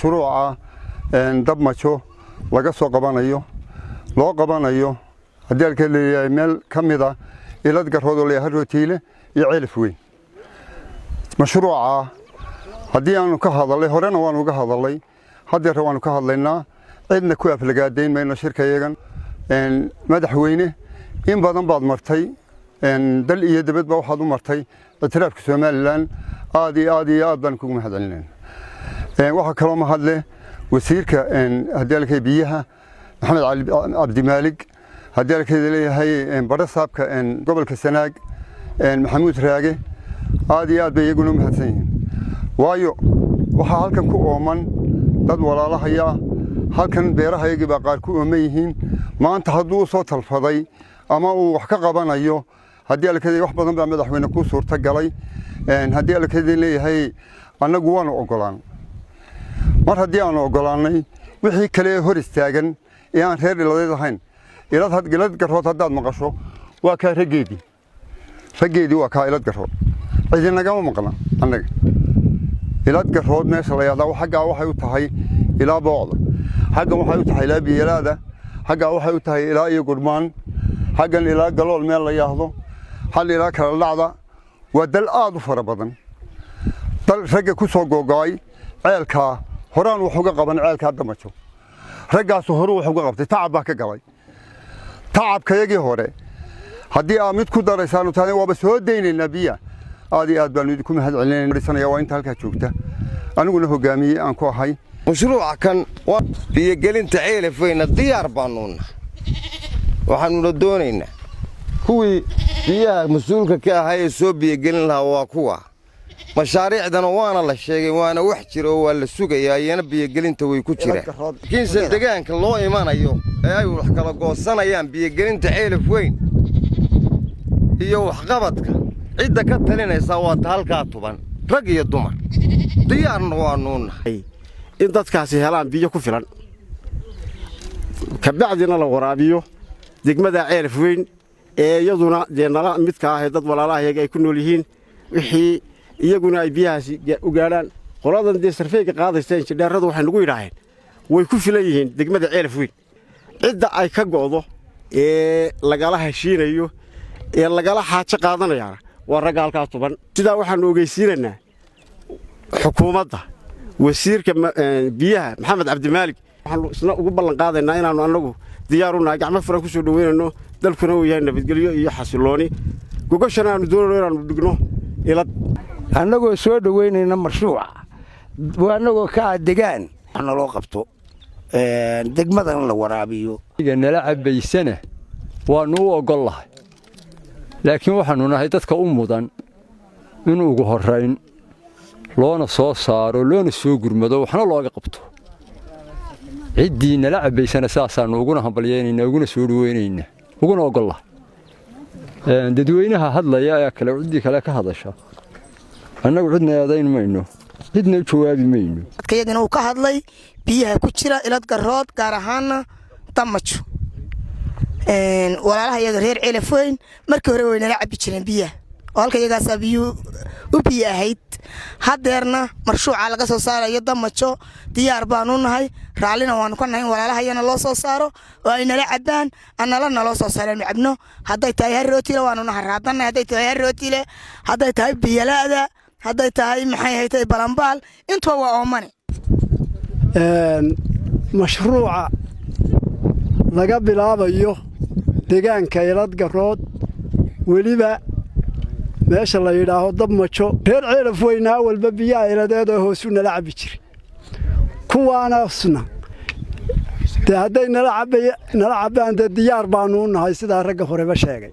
شروعه dab macho laga soo qabanayo loo qabanayo hadii ay leeyahay meel kamida ilad garhood oo leeyahay rootiile iyo cilif weyn mashruuca hadii aanu ka hadalay horena waanu uga hadalay hadii rawaanu ka hadlaynaa cidna ku aflagaadeyn mayno shirkayagan madaxweyne in badan baad martay dal iyo dibad ba waxaad u martay tiraafka Soomaaliland aad baan kugu mahadcelinaynaa waxa kale ma hadle wasiirka hadalka biyaha Maxamed Ali Abdi Malik hadalka leeyahay barasaabka gobolka Sanaag Maxamuud Raage aad bay iyaguna mahadsan yihiin waayo waxa halkan ku ooman dad walaalahaya halkan beerahaygii ba qaar ku ooman yihiin maanta haduu soo talfaday ama uu wax ka qabanayo hadii la kaleeyahay wax badan baa madaxweyne ku suurta galay hadii la kaleeyahay anagu waan ogolaan mar hadii aan ogolaanay wixii kale hor istaagan ee aan reer iladeed ahayn ilad garhood hadaad maqasho waa ka rageedii waa ka ilad garhood cidinaga ma maqna anaga ilad garhood meesha la yiraahdo xagga waxay u tahay ilaa boocda xagga waxay u tahay ilaa biyalaada xagga waxay u tahay ilaa iyo gurmaan xaggan ilaa galool meel la yiraahdo hal ilaa kala dhacda waa dal aad u fara badan dal ragga ku soo googay ceelka horaan wuxuu uga qaban ceelka damajo raggaas hore wuxuu uga qabtay tacab ka galay tacabkayagii hore hadii aad mid ku daraysaan tahay waaba soo deynayna biya aad baan idinku mahadcelinaynaa waa inta halka joogta aniguna hogaamiyay aan ku ahay mashruuca kan waa biyo gelinta ceelif weyna diyaar baanuna waxaanu doonaynaa kuwii biyaha mas'uulka ka ahay soo biyo gelin lahaa waa kuwa mashaariicdana waana la sheegay waana wax jiro waa la sugayaa iyana biyo gelinta way ku jiraan kiinsa deegaanka loo imanayo ay wax kala goosanayaan biyo gelinta ceelif weyn iyo wax qabadka cidda ka talinaysa waa halka tuban rag iyo dumar diyaarna waa nuunahay in dadkaasi helaan biyo ku filan ka bacdina la waraabiyo degmada ceelif weyn ee iyaduna deennala midka ah dad walaalahayaga ay ku nool yihiin wixii iyaguna ay biyahaasi u gaaraan qoladan de sarfeeyga qaadaysan jidheeradu waxay nagu yiraahdeen way ku filan yihiin degmada ceelif weyn cidda ay ka go'do ee lagala heshiinayo ee lagala xaajo qaadanaya waa rag halkaas tuban sida waxaan ogeysiinanaa xukuumadda wasiirka biyaha Maxamed Abdi Malik waxaan isna ugu ballan qaadaynaa inaanu anagu diyaar u nahay gacmo furan ku soo dhaweynayno dalkuna uu yahay nabadgelyo iyo xasilooni gogoshan aanu doonayno inaanu dhigno ilad anagoo soo dhaweynayna mashruuca waanagoo ka degaan ana loo qabto degmadan la waraabiyo nala cabaysana waanu ogolahay laakiin waxaanu nahay dadka u mudan in ugu horeyn loona soo saaro loona soo gurmado waxna looga qabto ciidii nala cabaysana saasaanu uguna hambalyeynayna uguna soo dhaweynayna uguna ogolahay dadweynaha hadlaya ee kale cidii kale ka hadasha anagu cidna aadayn mayno cidna jawaabi mayno dadkayagana uu ka hadlay biyaha ku jira ilad garhood gaar ahaan damajo walaalaha iyaga reer ceelif weyn markii hore way nala cabi jireen biyaha oo halka iyagaas biyo u biyo ahayd hadeerna mashruuca laga soo saarayo damajo diyaar baan u nahay raalina waan ka nahay walaalaha iyana loo soo saaro oo ay nala cabaan anala naloo soo saareen cabno haday tahay rootile waanu nahay raadana haday tahay rootile haday tahay biyalaada haday tahay maxay haytay balanbaal inta waa oomane mashruuca laga bilaabayo deegaanka ilad garhood waliba meesha la yiraahdo damajo reer ceelif weyn walba biyaha iladeed oo hoos u nala cabi jiray kuwaana asna haday nala cabaan diyaar baanu nahay sida ragga horeba sheegay